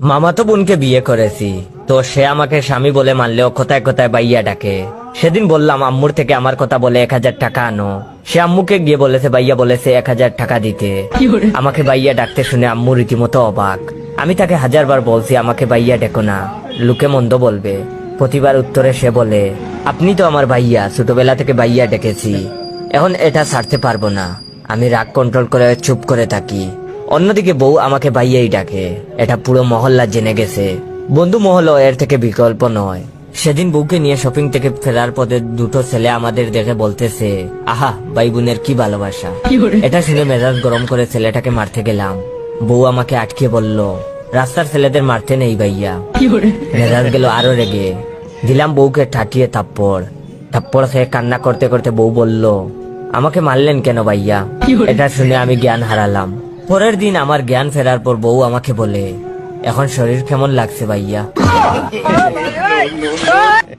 মামাতো বোনকে বিয়ে করেছি, তো সে আমাকে স্বামী বলে মানলেও কোথায় কোথায় বাইয়া ডাকে। সেদিন বললাম আম্মুর থেকে আমার কথা বলে 1000 টাকা আনো। সে আম্মুকে গিয়ে বলেছে বাইয়া বলেছে 1000 টাকা দিতে। আমাকে বাইয়া ডাকতে শুনে আম্মু রীতিমতো অবাক। আমি তাকে 1000 বার বলছি আমাকে বাইয়া ডেকো না, লোকে মন্দ বলবে। প্রতিবার উত্তরে সে বলে, আপনি তো আমার ভাইয়া, ছোটবেলা থেকে বাইয়া ডেকেছি, এখন এটা ছাড়তে পারবো না। আমি রাগ কন্ট্রোল করে চুপ করে থাকি। অন্যদিকে বউ আমাকে ভাইয়াই ডাকে, এটা পুরো মহল্লা জেনে গেছে। বন্ধু মহলও এর থেকে বিকল্প নয়। সেদিন বউকে নিয়ে শপিং থেকে ফেরার পথে দুটো ছেলে আমাদের দেখে বলতেছে, আহা ভাই বোনের কি ভালোবাসা। এটা শুনে মেজাজ গরম করে ছেলেটাকে মারতে গেলাম। বউ আমাকে আটকে বলল, রাস্তার ছেলেদের মারতে নেই ভাইয়া। মেজাজ গেল আরো রেগে। দিলাম বউকে ঠাটিয়ে থাপ্পড়। থাপ্পড় খেয়ে কান্না করতে করতে বউ বলল, আমাকে মারলেন কেন ভাইয়া? এটা শুনে আমি জ্ঞান হারালাম। পরের দিন আমার জ্ঞান ফেরার পর বউ আমাকে বলে, এখন শরীর কেমন লাগছে ভাইয়া?